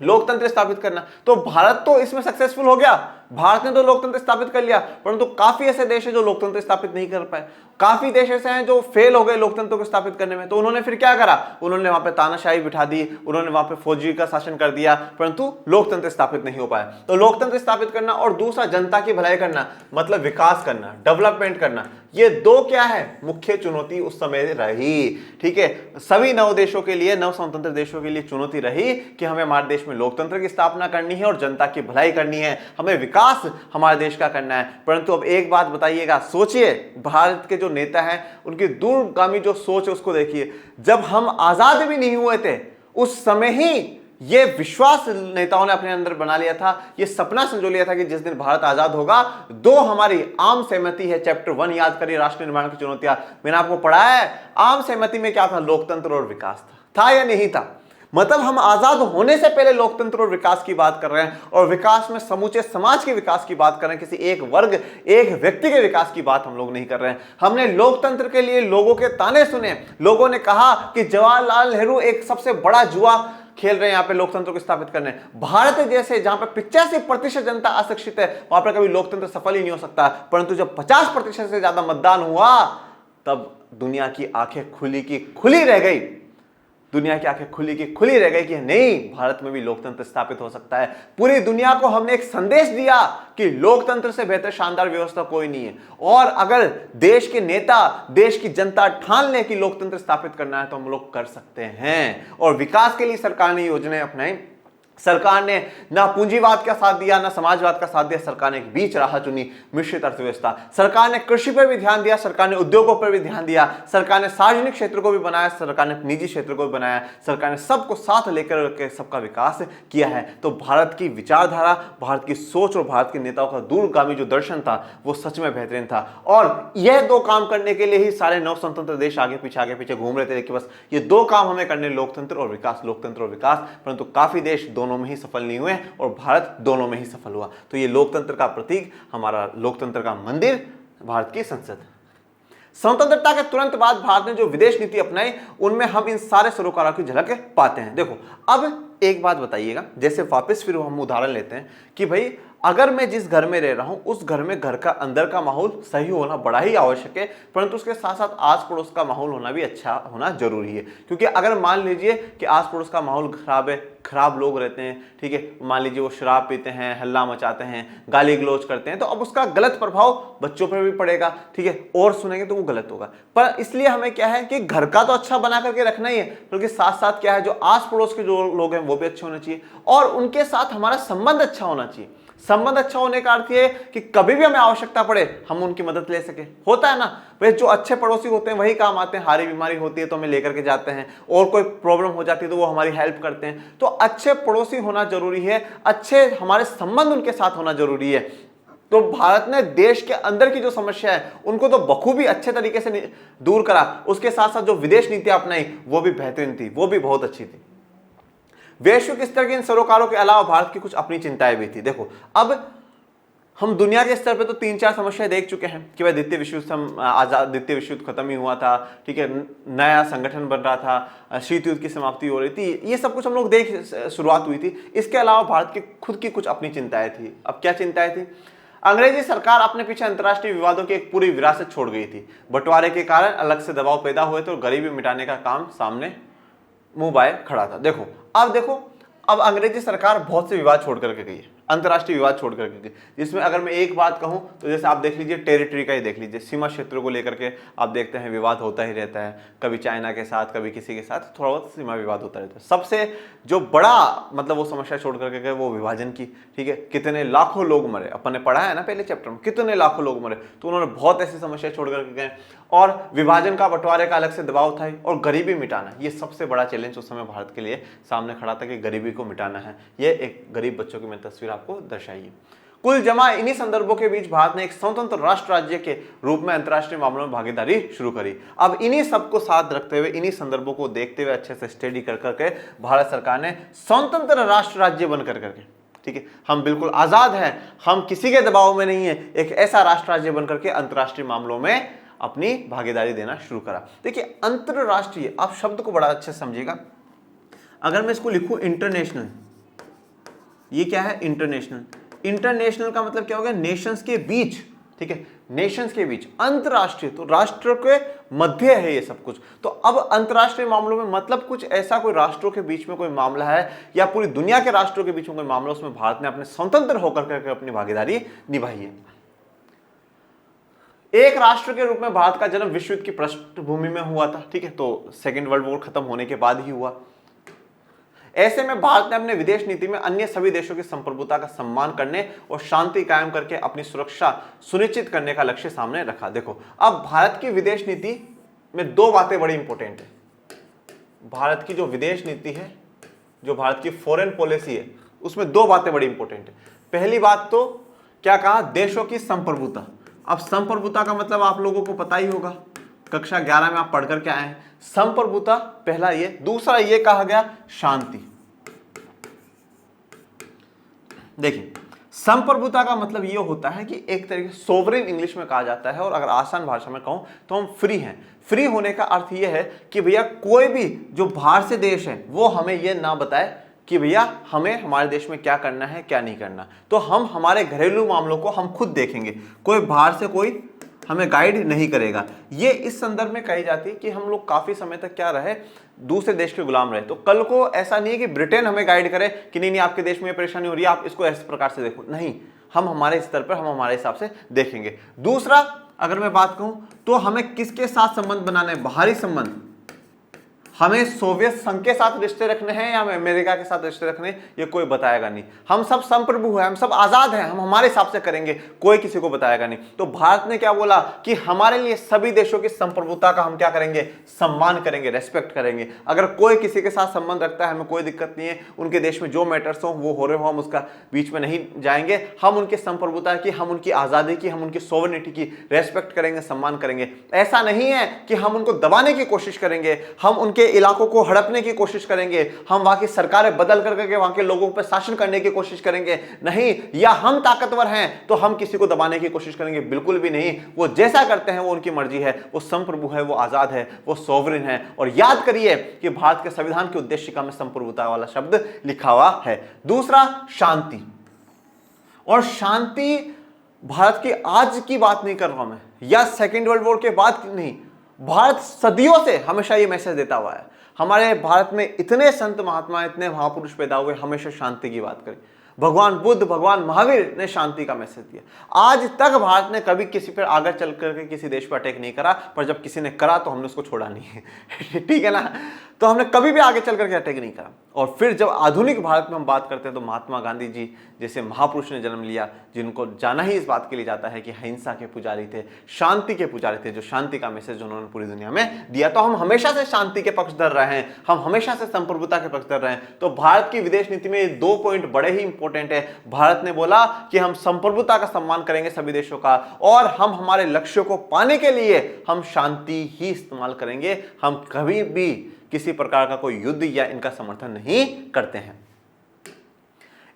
लोकतंत्र स्थापित करना। तो भारत तो इसमें सक्सेसफुल हो गया, भारत ने तो लोकतंत्र स्थापित कर लिया, परंतु काफी ऐसे देश हैं जो लोकतंत्र स्थापित नहीं कर पाए। काफी देश ऐसे हैं जो फेल हो गए लोकतंत्र को स्थापित करने में। तो उन्होंने फिर क्या करा, उन्होंने वहां पे तानाशाही बिठा दी, उन्होंने वहां पे फौजी का शासन कर दिया, परंतु लोकतंत्र स्थापित नहीं हो पाया। तो लोकतंत्र स्थापित करना और दूसरा जनता की भलाई करना, मतलब विकास करना, डेवलपमेंट करना, ये दो क्या है मुख्य चुनौती उस समय रही। ठीक है, सभी नव देशों के लिए, नव स्वतंत्र देशों के लिए चुनौती रही कि हमें हमारे देश में लोकतंत्र की स्थापना करनी है और जनता की भलाई करनी है, हमें विकास हमारे देश का करना है। परंतु अब एक बात बताइएगा, सोचिए भारत के जो नेता हैं उनकी दूरगामी जो सोच है उसको देखिए। जब हम आजाद भी नहीं हुए थे उस समय ही ये विश्वास नेताओं ने अपने अंदर बना लिया था, ये सपना संजो लिया था कि जिस दिन भारत आजाद होगा, दो हमारी आम सहमति है। चैप्टर 1 याद करिए, राष्ट्र निर्माण की चुनौतियां, मैंने आपको पढ़ाया है। आम सहमति में क्या था, लोकतंत्र और विकास था या नहीं था? मतलब हम आजाद होने से पहले लोकतंत्र और विकास की बात कर रहे हैं, और विकास में समूचे समाज के विकास की बात कर रहे हैं, किसी एक वर्ग, एक व्यक्ति के विकास की बात हम लोग नहीं कर रहे हैं। हमने लोकतंत्र के लिए लोगों के ताने सुने, लोगों ने कहा कि जवाहरलाल नेहरू एक सबसे बड़ा जुआ खेल रहे हैं यहाँ पे लोकतंत्र को स्थापित करने। भारत जैसे जहां पर 85% जनता अशिक्षित है, वहां पर कभी लोकतंत्र सफल ही नहीं हो सकता। परंतु जब 50% से ज्यादा मतदान हुआ, तब दुनिया की आंखें खुली की खुली रह गई, दुनिया की आंखें खुली की खुली रह गई कि नहीं, भारत में भी लोकतंत्र स्थापित हो सकता है। पूरी दुनिया को हमने एक संदेश दिया कि लोकतंत्र से बेहतर शानदार व्यवस्था कोई नहीं है, और अगर देश के नेता, देश की जनता ठान ले कि लोकतंत्र स्थापित करना है तो हम लोग कर सकते हैं। और विकास के लिए सरकार ने योजनाएं अपनाई। सरकार ने ना पूंजीवाद का साथ दिया, ना समाजवाद का साथ दिया, सरकार ने एक बीच राह चुनी, मिश्रित अर्थव्यवस्था। सरकार ने कृषि पर भी ध्यान दिया, सरकार ने उद्योगों पर भी ध्यान दिया, सरकार ने सार्वजनिक क्षेत्र को भी बनाया, सरकार ने निजी क्षेत्र को भी बनाया, सरकार ने सबको साथ लेकर के सबका विकास किया है। तो भारत की विचारधारा, भारत की सोच और भारत के नेताओं का दूरगामी जो दर्शन था वो सच में बेहतरीन था। और यह दो काम करने के लिए ही सारे नव स्वतंत्र देश आगे पीछे घूम रहे थे कि बस ये दो काम हमें करने, लोकतंत्र और विकास, लोकतंत्र और विकास। परंतु काफी देश दोनों में ही सफल नहीं हुए और भारत दोनों में ही सफल हुआ। तो ये लोकतंत्र का प्रतीक, हमारा लोकतंत्र का मंदिर, भारत की संसद। स्वतंत्रता के तुरंत बाद भारत ने जो विदेश नीति अपनाई, उनमें हम इन सारे सरोकारों की झलक पाते हैं। देखो, अब एक बात बताइएगा, जैसे वापस फिर हम उदाहरण लेते हैं कि भाई अगर मैं जिस घर में रह रहा हूं उस घर में घर का अंदर का माहौल सही होना बड़ा ही आवश्यक है, परंतु उसके साथ साथ आस पड़ोस का माहौल होना भी अच्छा होना जरूरी है। क्योंकि अगर मान लीजिए कि आस पड़ोस का माहौल खराब है, खराब लोग रहते हैं, ठीक है, मान लीजिए वो शराब पीते हैं, हल्ला मचाते हैं, गाली गलौज करते हैं, तो अब उसका गलत प्रभाव बच्चों पर भी पड़ेगा, ठीक है, और सुनेंगे तो वो गलत होगा। पर इसलिए हमें क्या है कि घर का तो अच्छा बना करके रखना ही है, बल्कि साथ साथ क्या है, जो आस पड़ोस के जो लोग हैं वो भी अच्छे होने चाहिए और उनके साथ हमारा संबंध अच्छा होना चाहिए। संबंध अच्छा होने का अर्थ ये कि कभी भी हमें आवश्यकता पड़े हम उनकी मदद ले सके। होता है ना भाई, जो अच्छे पड़ोसी होते हैं वही काम आते हैं। हारी बीमारी होती है तो हमें लेकर के जाते हैं, और कोई प्रॉब्लम हो जाती है तो वो हमारी हेल्प करते हैं। तो अच्छे पड़ोसी होना जरूरी है, अच्छे हमारे संबंध उनके साथ होना जरूरी है। तो भारत ने देश के अंदर की जो समस्या है उनको तो बखूबी अच्छे तरीके से दूर करा, उसके साथ साथ जो विदेश नीतियां अपनाई वो भी बेहतरीन थी, वो भी बहुत अच्छी थी। वैश्विक स्तर के इन सरोकारों के अलावा भारत की कुछ अपनी चिंताएं भी थी। देखो, अब हम दुनिया के स्तर पे तो 3-4 समस्याएं देख चुके हैं कि भाई द्वितीय विश्व युद्ध खत्म ही हुआ था, ठीक है, नया संगठन बन रहा था, शीत युद्ध की समाप्ति हो रही थी, ये सब कुछ हम लोग देख, शुरुआत हुई थी। इसके अलावा भारत की खुद की कुछ अपनी चिंताएं थी। अब क्या चिंताएं थी? अंग्रेजी सरकार अपने पीछे अंतर्राष्ट्रीय विवादों की एक पूरी विरासत छोड़ गई थी। बंटवारे के कारण अलग से दबाव पैदा हुए थे और गरीबी मिटाने का काम सामने मुंह बाय खड़ा था। देखो, अब अंग्रेजी सरकार बहुत से विवाद छोड़ करके गई है, अंतर्राष्ट्रीय विवाद छोड़ करके गई, जिसमें अगर मैं एक बात कहूं तो जैसे आप देख लीजिए, टेरिटरी का ही देख लीजिए, सीमा क्षेत्रों को लेकर के आप देखते हैं विवाद होता ही रहता है, कभी चाइना के साथ, कभी किसी के साथ थोड़ा बहुत सीमा विवाद होता रहता है। सबसे जो बड़ा मतलब वो समस्या छोड़ करके गए वो विभाजन की, ठीक है, कितने लाखों लोग मरे, अपन ने पढ़ा है ना पहले चैप्टर में, कितने लाखों लोग मरे, तो उन्होंने बहुत ऐसी समस्या छोड़ करके गए। और विभाजन का, बंटवारे का अलग से दबाव था, और गरीबी मिटाना, ये सबसे बड़ा चैलेंज उस समय भारत के लिए सामने खड़ा था कि गरीबी को मिटाना है। ये एक गरीब बच्चों की मैं तस्वीर आपको दर्शाई है। कुल जमा इन्हीं संदर्भों के बीच भारत ने एक स्वतंत्र राष्ट्र राज्य के रूप में अंतर्राष्ट्रीय मामलों में भागीदारी शुरू करी। अब इन्हीं सबको साथ रखते हुए, इन्हीं संदर्भों को देखते हुए, अच्छे से स्टडी कर करके भारत सरकार ने स्वतंत्र राष्ट्र राज्य बन करके, ठीक है, हम बिल्कुल आजाद हैं, हम किसी के दबाव में नहीं है, एक ऐसा राष्ट्र राज्य बन करके अंतर्राष्ट्रीय मामलों में अपनी भागीदारी देना शुरू करा। देखिए, अंतरराष्ट्रीय, आप शब्द को बड़ा अच्छे समझिएगा। अगर मैं इसको लिखूं इंटरनेशनल, ये क्या है? इंटरनेशनल। इंटरनेशनल का मतलब क्या हो गया, नेशंस के बीच, ठीक है, नेशंस के बीच। अंतरराष्ट्रीय तो राष्ट्र के मध्य है ये सब कुछ। तो अब अंतरराष्ट्रीय मामलों में मतलब कुछ ऐसा कोई राष्ट्रों के बीच में कोई मामला है या पूरी दुनिया के राष्ट्रों के बीच में कोई मामला, उसमें भारत ने अपने स्वतंत्र होकर के अपनी भागीदारी निभाई है। एक राष्ट्र के रूप में भारत का जन्म विश्व युद्ध की पृष्ठभूमि में हुआ था, ठीक है, तो सेकेंड वर्ल्ड वॉर खत्म होने के बाद ही हुआ। ऐसे में भारत ने अपने विदेश नीति में अन्य सभी देशों की संप्रभुता का सम्मान करने और शांति कायम करके अपनी सुरक्षा सुनिश्चित करने का लक्ष्य सामने रखा। देखो, अब भारत की विदेश नीति में दो बातें बड़ी इंपॉर्टेंट है। भारत की जो विदेश नीति है, जो भारत की फॉरेन पॉलिसी है, उसमें दो बातें बड़ी इंपॉर्टेंट है। पहली बात तो क्या कहा, देशों की संप्रभुता। अब संप्रभुता का मतलब आप लोगों को पता ही होगा, कक्षा 11 में आप पढ़ करके आए हैं। संप्रभुता पहला ये, दूसरा ये कहा गया शांति। देखिए, संप्रभुता का मतलब ये होता है कि एक तरीके से सोवरेन इंग्लिश में कहा जाता है, और अगर आसान भाषा में कहूं तो हम फ्री हैं। फ्री होने का अर्थ ये है कि भैया कोई भी जो बाहर से देश है वो हमें ये ना बताए कि भैया हमें हमारे देश में क्या करना है क्या नहीं करना। तो हम हमारे घरेलू मामलों को हम खुद देखेंगे, कोई बाहर से कोई हमें गाइड नहीं करेगा। ये इस संदर्भ में कही जाती है कि हम लोग काफी समय तक क्या रहे, दूसरे देश के गुलाम रहे। तो कल को ऐसा नहीं है कि ब्रिटेन हमें गाइड करे कि नहीं नहीं आपके देश में परेशानी हो रही है, आप इसको इस प्रकार से देखो। नहीं, हम हमारे स्तर पर, हम हमारे हिसाब से देखेंगे। दूसरा, अगर मैं बात कहूं तो हमें किसके साथ संबंध बनाने हैं, बाहरी संबंध। हमें सोवियत संघ के साथ रिश्ते रखने हैं या अमेरिका के साथ रिश्ते रखने हैं, ये कोई बताएगा नहीं। हम सब संप्रभु हैं, हम सब आजाद हैं, हम हमारे हिसाब से करेंगे, कोई किसी को बताएगा नहीं। तो भारत ने क्या बोला कि हमारे लिए सभी देशों की संप्रभुता का हम क्या करेंगे, सम्मान करेंगे, रेस्पेक्ट करेंगे। अगर कोई किसी के साथ संबंध रखता है, हमें कोई दिक्कत नहीं है, उनके देश में जो मैटर्स हो वो हो रहे हो, हम उसका बीच में नहीं जाएंगे। हम उनके संप्रभुता की, हम उनकी आजादी की, हम उनकी सोवरेनिटी की रेस्पेक्ट करेंगे, सम्मान करेंगे। ऐसा नहीं है कि हम उनको दबाने की कोशिश करेंगे, हम उनके इलाकों को हड़पने की कोशिश करेंगे, हम वहां की सरकारें बदल करके वहां के लोगों पर शासन करने की कोशिश करेंगे, नहीं। या हम ताकतवर हैं तो हम किसी को दबाने की कोशिश करेंगे, बिल्कुल भी नहीं। वो जैसा करते हैं वो उनकी मर्जी है, वो संप्रभु है, वो आजाद है, वो सोवरेन है। और याद करिए कि भारत के संविधान की उद्देशिका में संप्रभुता वाला शब्द लिखा हुआ है। दूसरा, शांति। और शांति भारत की आज की बात नहीं कर रहा हूं मैं, या सेकेंड वर्ल्ड वॉर के बाद नहीं, भारत सदियों से हमेशा ये मैसेज देता हुआ है। हमारे भारत में इतने संत महात्मा, इतने महापुरुष पैदा हुए, हमेशा शांति की बात करें। भगवान बुद्ध, भगवान महावीर ने शांति का मैसेज दिया। आज तक भारत ने कभी किसी पर आगे चल करके किसी देश पर अटैक नहीं करा, पर जब किसी ने करा तो हमने उसको छोड़ा नहीं है ठीक है ना। तो हमने कभी भी आगे चल करके अटैक नहीं करा। और फिर जब आधुनिक भारत में हम बात करते हैं तो महात्मा गांधी जी जैसे महापुरुष ने जन्म लिया, जिनको जाना ही इस बात के लिए जाता है कि अहिंसा के पुजारी थे, शांति के पुजारी थे, जो शांति का मैसेज उन्होंने पूरी दुनिया में दिया। तो हम हमेशा से शांति के पक्षधर रहे हैं, हम हमेशा से संप्रभुता के पक्षधर रहे हैं। तो भारत की विदेश नीति में दो पॉइंट बड़े ही इंपॉर्टेंट है। भारत ने बोला कि हम संप्रभुता का सम्मान करेंगे सभी देशों का, और हम हमारे लक्ष्यों को पाने के लिए हम शांति ही इस्तेमाल करेंगे। हम कभी भी किसी प्रकार का कोई युद्ध या इनका समर्थन नहीं करते हैं।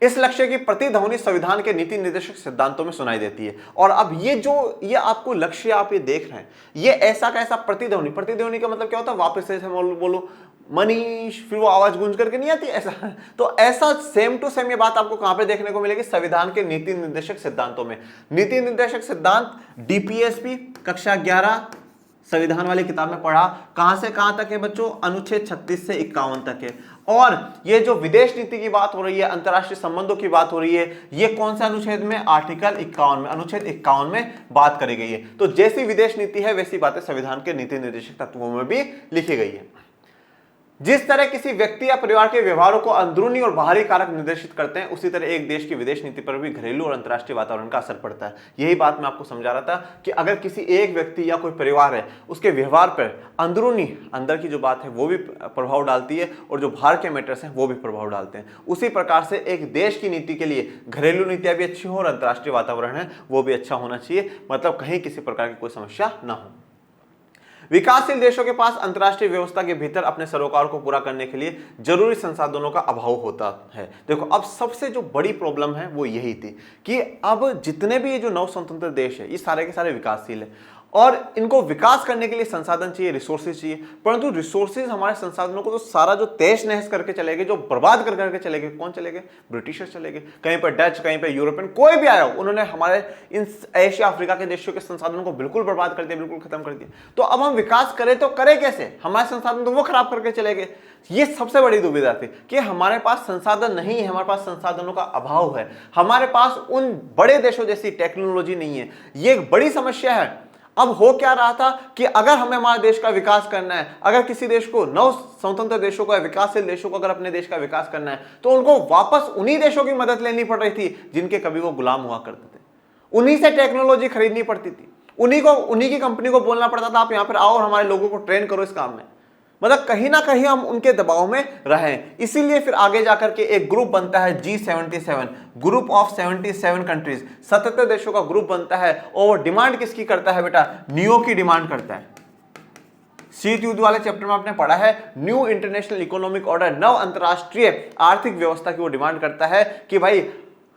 इस लक्ष्य की प्रतिध्वनि संविधान के नीति निर्देशक सिद्धांतों में सुनाई देती है। और अब ये आपको लक्ष्य आप ये देख रहे हैं, ये ऐसा कैसा प्रतिध्वनि, प्रतिध्वनि का मतलब क्या होता है, वापस से बोलो मनीष, फिर वो आवाज गूंज करके नहीं आती ऐसा। तो ऐसा सेम टू सेम ये बात आपको कहां पे देखने को मिलेगी, संविधान के नीति निर्देशक सिद्धांतों में। नीति निर्देशक सिद्धांत डीपीएसपी कक्षा 11 संविधान वाली किताब में पढ़ा। कहां से कहां तक है बच्चों, अनुच्छेद 36 से 51 तक है। और ये जो विदेश नीति की बात हो रही है, अंतरराष्ट्रीय संबंधों की बात हो रही है, ये कौन सा अनुच्छेद में, आर्टिकल 51 में, अनुच्छेद 51 में बात करी गई है। तो जैसी विदेश नीति है वैसी बातें संविधान के नीति निर्देशक तत्वों में भी लिखी गई है। जिस तरह किसी व्यक्ति या परिवार के व्यवहारों को अंदरूनी और बाहरी कारक निर्देशित करते हैं, उसी तरह एक देश की विदेश नीति पर भी घरेलू और अंतर्राष्ट्रीय वातावरण का असर पड़ता है। यही बात मैं आपको समझा रहा था कि अगर किसी एक व्यक्ति या कोई परिवार है, उसके व्यवहार पर अंदरूनी, अंदर की जो बात है वो भी प्रभाव डालती है, और जो बाहर के मैटर्स हैं वो भी प्रभाव डालते हैं। उसी प्रकार से एक देश की नीति के लिए घरेलू नीतियां भी अच्छी हो और अंतर्राष्ट्रीय वातावरण है वो भी अच्छा होना चाहिए, मतलब कहीं किसी प्रकार की कोई समस्या ना हो। विकासशील देशों के पास अंतर्राष्ट्रीय व्यवस्था के भीतर अपने सरोकारों को पूरा करने के लिए जरूरी संसाधनों का अभाव होता है। देखो, अब सबसे जो बड़ी प्रॉब्लम है वो यही थी कि अब जितने भी ये जो नव स्वतंत्र देश है, ये सारे के सारे विकासशील है, और इनको विकास करने के लिए संसाधन चाहिए, रिसोर्सेज चाहिए, परंतु रिसोर्सेज हमारे संसाधनों को तो सारा जो तहस नहस करके चले गए, जो बर्बाद कर करके चले गए, कौन चले गए? ब्रिटिशर्स चले गए। कहीं पर डच, कहीं पर यूरोपियन, कोई भी आया, उन्होंने हमारे इन एशिया अफ्रीका के देशों के संसाधनों को बिल्कुल बर्बाद कर दिया, बिल्कुल खत्म कर दिया। तो अब हम विकास करें तो करें कैसे? हमारे संसाधन तो वो खराब करके चले गए। ये सबसे बड़ी दुविधा थी कि हमारे पास संसाधन नहीं है, हमारे पास संसाधनों का अभाव है, हमारे पास उन बड़े देशों जैसी टेक्नोलॉजी नहीं है। ये एक बड़ी समस्या है। अब हो क्या रहा था कि अगर हमें हमारे देश का विकास करना है, अगर किसी देश को, नव स्वतंत्र देशों का, विकासशील देशों को अगर अपने देश का विकास करना है, तो उनको वापस उन्हीं देशों की मदद लेनी पड़ रही थी जिनके कभी वो गुलाम हुआ करते थे। उन्हीं से टेक्नोलॉजी खरीदनी पड़ती थी, उन्हीं की कंपनी को बोलना पड़ता था आप यहां पर आओ और हमारे लोगों को ट्रेन करो इस काम में। मतलब कहीं ना कहीं हम उनके दबाव में रहें। इसीलिए फिर आगे जाकर के एक ग्रुप बनता है G77, ग्रुप ऑफ 77 कंट्रीज, 77 देशों का ग्रुप बनता है। और डिमांड किसकी करता है बेटा? न्यू की डिमांड करता है। शीत युद्ध वाले चैप्टर में आपने पढ़ा है, न्यू इंटरनेशनल इकोनॉमिक ऑर्डर, नव अंतरराष्ट्रीय आर्थिक व्यवस्था की वो डिमांड करता है कि भाई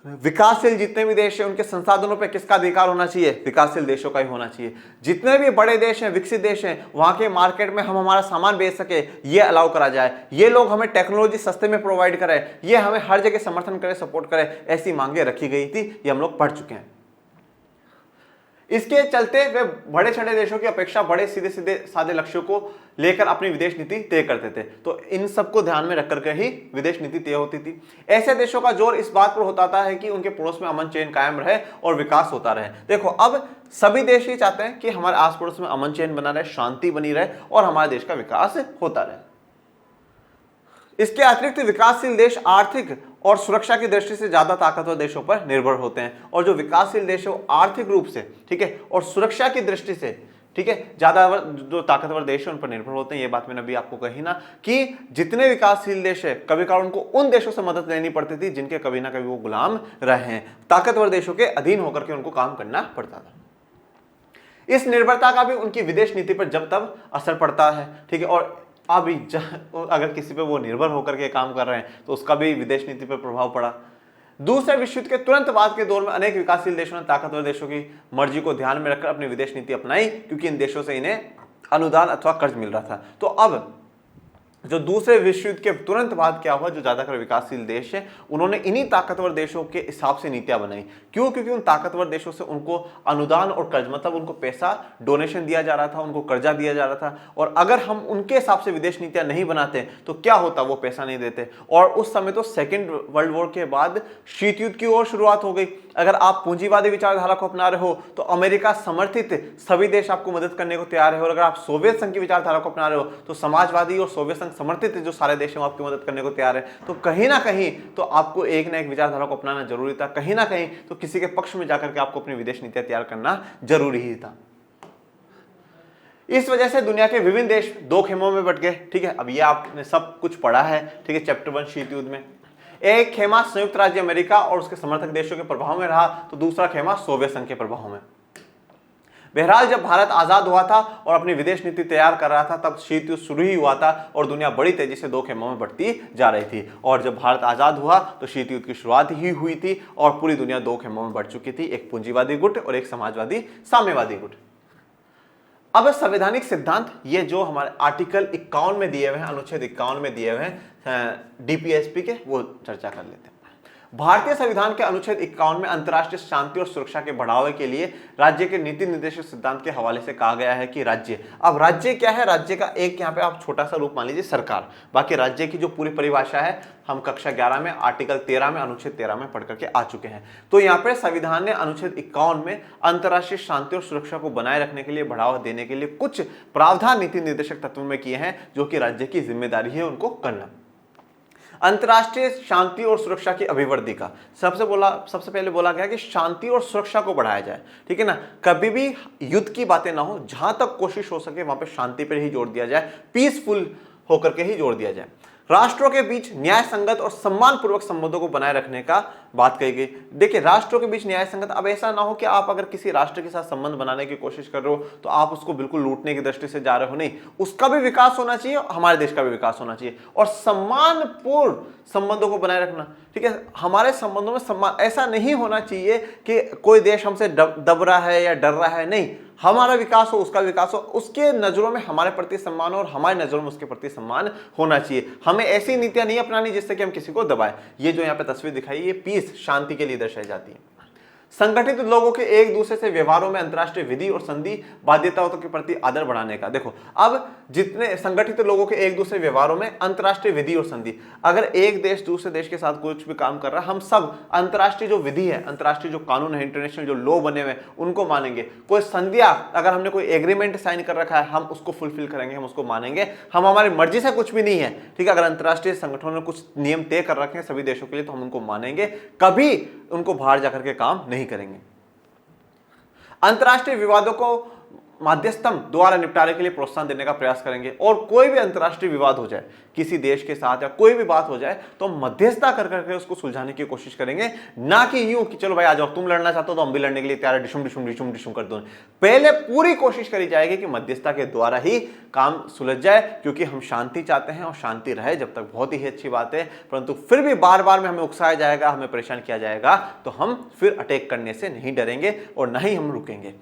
विकासशील जितने भी देश हैं उनके संसाधनों पे किसका अधिकार होना चाहिए? विकासशील देशों का ही होना चाहिए। जितने भी बड़े देश हैं, विकसित देश हैं, वहां के मार्केट में हम हमारा सामान बेच सके, ये अलाउ करा जाए। ये लोग हमें टेक्नोलॉजी सस्ते में प्रोवाइड करें, ये हमें हर जगह समर्थन करें, सपोर्ट करें, ऐसी मांगे रखी गई थी। ये हम लोग पढ़ चुके हैं। इसके चलते वे बड़े छड़े देशों की अपेक्षा बड़े सीधे सीधे सादे लक्ष्यों को लेकर अपनी विदेश नीति तय करते थे। तो इन सबको ध्यान में रख करके ही विदेश नीति तय होती थी। ऐसे देशों का जोर इस बात पर होता था कि उनके पड़ोस में अमन चैन कायम रहे और विकास होता रहे। देखो अब सभी देश ही चाहते हैं कि हमारे आस पड़ोस में अमन चैन बना रहे, शांति बनी रहे और हमारे देश का विकास होता रहे। इसके अतिरिक्त विकासशील देश आर्थिक और सुरक्षा की दृष्टि से ज्यादा ताकतवर देशों पर निर्भर होते हैं। और जो विकासशील देश है वो आर्थिक रूप से, ठीक है, और सुरक्षा की दृष्टि से, ठीक है, ज्यादा जो ताकतवर देश है उन पर निर्भर होते हैं। ये बात मैंने अभी आपको कही ना कि जितने विकासशील देश है कभी कभार उनको उन देशों से मदद लेनी पड़ती थी जिनके कभी ना कभी वो गुलाम रहे हैं। ताकतवर देशों के अधीन होकर के उनको काम करना पड़ता था। इस निर्भरता का भी उनकी विदेश नीति पर जब तब असर पड़ता है, ठीक है। और अभी अगर किसी पे वो निर्भर होकर के काम कर रहे हैं तो उसका भी विदेश नीति पर प्रभाव पड़ा। दूसरे विश्व युद्ध के तुरंत बाद के दौर में अनेक विकासशील देशों ने ताकतवर देशों की मर्जी को ध्यान में रखकर अपनी विदेश नीति अपनाई, क्योंकि इन देशों से इन्हें अनुदान अथवा कर्ज मिल रहा था। तो अब जो दूसरे विश्व युद्ध के तुरंत बाद क्या हुआ, जो ज्यादातर विकासशील देश हैं उन्होंने इन्हीं ताकतवर देशों के हिसाब से नीतियां बनाई। क्यों? क्योंकि उन ताकतवर देशों से उनको अनुदान और कर्ज, मतलब उनको पैसा डोनेशन दिया जा रहा था, उनको कर्जा दिया जा रहा था। और अगर हम उनके हिसाब से विदेश नीतियां नहीं बनाते तो क्या होता, वो पैसा नहीं देते। और उस समय तो सेकेंड वर्ल्ड वॉर के बाद शीत युद्ध की ओर शुरुआत हो गई। अगर आप पूंजीवादी विचारधारा को अपना रहे हो तो अमेरिका समर्थित सभी देश आपको मदद करने को तैयार है। और अगर आप सोवियत संघ की विचारधारा को अपना रहे हो तो समाजवादी और सोवियत संघ समर्थित जो सारे देश हैं वो आपकी मदद करने को तैयार है। तो कहीं ना कहीं तो आपको एक ना एक विचारधारा को अपनाना जरूरी था। कहीं ना कहीं तो किसी के पक्ष में जाकर के आपको अपनी विदेश नीतियां तैयार करना जरूरी ही था। इस वजह से दुनिया के विभिन्न देश दो खेमों में बट गए, ठीक है। अब ये आपने सब कुछ पढ़ा है, ठीक है, चैप्टर 1 शीत युद्ध में। एक खेमा संयुक्त राज्य अमेरिका और उसके समर्थक देशों के प्रभाव में रहा, तो दूसरा खेमा सोवियत संघ के प्रभाव में। बहरहाल जब भारत आजाद हुआ था और अपनी विदेश नीति तैयार कर रहा था तब शीत युद्ध शुरू ही हुआ था और दुनिया बड़ी तेजी से दो खेमों में बढ़ती जा रही थी। और जब भारत आजाद हुआ तो शीत युद्ध की शुरुआत ही हुई थी और पूरी दुनिया दो खेमों में बढ़ चुकी थी, एक पूंजीवादी गुट और एक समाजवादी साम्यवादी गुट। अब संवैधानिक सिद्धांत, ये जो हमारे आर्टिकल 51 में दिए हुए हैं, अनुच्छेद 51 में दिए हुए हैं डीपीएसपी के, वो चर्चा कर लेते हैं। भारतीय संविधान के अनुच्छेद 51 में अंतर्राष्ट्रीय शांति और सुरक्षा के बढ़ावे के लिए राज्य के नीति निर्देशक सिद्धांत के हवाले से कहा गया है कि राज्य, अब राज्य क्या है, राज्य का एक यहाँ पे आप छोटा सा रूप मान लीजिए सरकार। बाकी राज्य की जो पूरी परिभाषा है हम कक्षा 11 में आर्टिकल 13 में अनुच्छेद 13 में पढ़ करके आ चुके हैं। तो यहाँ पे संविधान ने अनुच्छेद 51 में अंतर्राष्ट्रीय शांति और सुरक्षा को बनाए रखने के लिए, बढ़ावा देने के लिए कुछ प्रावधान नीति निर्देशक तत्व में किए हैं जो कि राज्य की जिम्मेदारी है उनको करना। अंतर्राष्ट्रीय शांति और सुरक्षा की अभिवृद्धि का सबसे पहले बोला गया कि शांति और सुरक्षा को बढ़ाया जाए, ठीक है ना। कभी भी युद्ध की बातें ना हो, जहां तक कोशिश हो सके वहां पे शांति पर ही जोर दिया जाए, पीसफुल होकर के ही जोर दिया जाए। राष्ट्रों के बीच न्याय संगत और सम्मानपूर्वक संबंधों को बनाए रखने का बात कही गई। देखिए राष्ट्रों के बीच न्याय संगत, अब ऐसा ना हो कि आप अगर किसी राष्ट्र के साथ संबंध बनाने की कोशिश कर रहे हो तो आप उसको बिल्कुल लूटने की दृष्टि से जा रहे हो, नहीं, उसका भी विकास होना चाहिए, हमारे देश का भी विकास होना चाहिए और सम्मानपूर्ण संबंधों को बनाए रखना, ठीक है। हमारे संबंधों में सम्मान ऐसा नहीं होना चाहिए कि कोई देश हमसे दब रहा है या डर रहा है, नहीं, हमारा विकास हो, उसका विकास हो, उसके नजरों में हमारे प्रति सम्मान हो और हमारी नजरों में उसके प्रति सम्मान होना चाहिए। हमें ऐसी नीतियां नहीं अपनानी जिससे कि हम किसी को दबाएं। ये जो यहाँ पे तस्वीर दिखाई, ये पीस, शांति के लिए दर्शाई जाती है। संगठित लोगों के एक दूसरे से व्यवहारों में अंतर्राष्ट्रीय विधि और संधि बाध्यताओं के प्रति आदर बढ़ाने का। देखो, अब जितने संगठित लोगों के एक दूसरे व्यवहारों में अंतर्राष्ट्रीय विधि और संधि, अगर एक देश दूसरे देश के साथ कुछ भी काम कर रहा है, हम सब अंतर्राष्ट्रीय जो विधि है, अंतर्राष्ट्रीय जो कानून है, इंटरनेशनल जो लॉ बने हुए उनको मानेंगे। कोई संधिया, अगर हमने कोई एग्रीमेंट साइन कर रखा है, हम उसको फुलफिल करेंगे, हम उसको मानेंगे। हम हमारी मर्जी से कुछ भी नहीं है, ठीक है। अगर अंतर्राष्ट्रीय संगठनों ने कुछ नियम तय कर रखे हैं सभी देशों के लिए, तो हम उनको मानेंगे, कभी उनको बाहर जाकर के काम नहीं करेंगे। अंतर्राष्ट्रीय विवादों को माध्यस्थम द्वारा निपटारे के लिए प्रोत्साहन देने का प्रयास करेंगे। और कोई भी अंतर्राष्ट्रीय विवाद हो जाए किसी देश के साथ या कोई भी बात हो जाए, तो मध्यस्थता कर करके उसको सुलझाने की कोशिश करेंगे, ना कि यूं कि चलो भाई आ जाओ, तुम लड़ना चाहते हो तो हम भी लड़ने के लिए तैयार है, डिशुम डिशुम डिशुम डिशुम कर दो। पहले पूरी कोशिश करी जाएगी कि मध्यस्थता के द्वारा ही काम सुलझ जाए, क्योंकि हम शांति चाहते हैं और शांति रहे जब तक बहुत ही अच्छी बात है। परंतु फिर भी बार बार में हमें उकसाया जाएगा, हमें परेशान किया जाएगा, तो हम फिर अटैक करने से नहीं डरेंगे और ना ही हम रुकेंगे।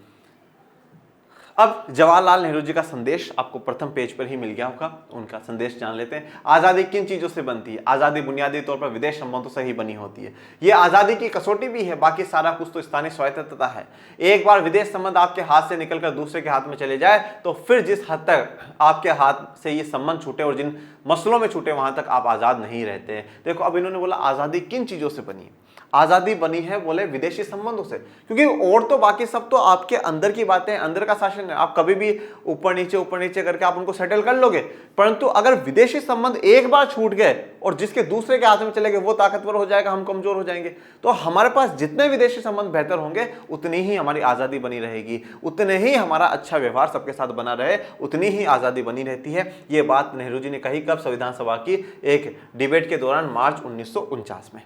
अब जवाहरलाल नेहरू जी का संदेश आपको प्रथम पेज पर ही मिल गया होगा, उनका संदेश जान लेते हैं। आज़ादी किन चीज़ों से बनती है? आज़ादी बुनियादी तौर पर विदेश संबंधों से ही बनी होती है। ये आज़ादी की कसौटी भी है, बाकी सारा कुछ तो स्थानीय स्वायत्तता है। एक बार विदेश संबंध आपके हाथ से निकलकर दूसरे के हाथ में चले जाए, तो फिर जिस हद तक आपके हाथ से ये संबंध छूटे और जिन मसलों में छूटे, वहां तक आप आज़ाद नहीं रहते। देखो, अब इन्होंने बोला आज़ादी किन चीज़ों से बनी है? आज़ादी बनी है बोले विदेशी संबंधों से, क्योंकि और तो बाकी सब तो आपके अंदर की बातें, अंदर का शासन है। आप कभी भी ऊपर नीचे करके आप उनको सेटल कर लोगे, परंतु अगर विदेशी संबंध एक बार छूट गए और जिसके दूसरे के हाथ में चले गए, वो ताकतवर हो जाएगा, हम कमजोर हो जाएंगे। तो हमारे पास जितने विदेशी संबंध बेहतर होंगे, उतनी ही हमारी आज़ादी बनी रहेगी, उतने ही हमारा अच्छा व्यवहार सबके साथ बना रहे, उतनी ही आज़ादी बनी रहती है। ये बात नेहरू जी ने कही कब? संविधान सभा की एक डिबेट के दौरान, मार्च 1949 में।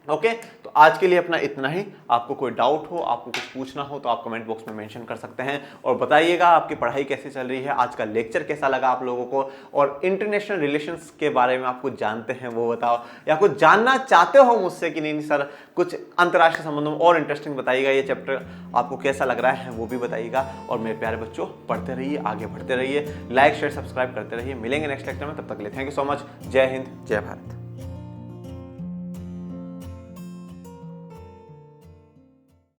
ओके, तो आज के लिए अपना इतना ही। आपको कोई डाउट हो, आपको कुछ पूछना हो, तो आप कमेंट बॉक्स में मेंशन कर सकते हैं और बताइएगा आपकी पढ़ाई कैसी चल रही है, आज का लेक्चर कैसा लगा आप लोगों को, और इंटरनेशनल रिलेशंस के बारे में आप कुछ जानते हैं वो बताओ, या कुछ जानना चाहते हो मुझसे कि नहीं सर कुछ अंतर्राष्ट्रीय संबंधों में और इंटरेस्टिंग बताइएगा, ये चैप्टर आपको कैसा लग रहा है वो भी बताइएगा। और मेरे प्यारे बच्चों, पढ़ते रहिए, आगे बढ़ते रहिए, लाइक शेयर सब्सक्राइब करते रहिए। मिलेंगे नेक्स्ट लेक्चर में, तब तक के लिए थैंक यू सो मच। जय हिंद, जय भारत।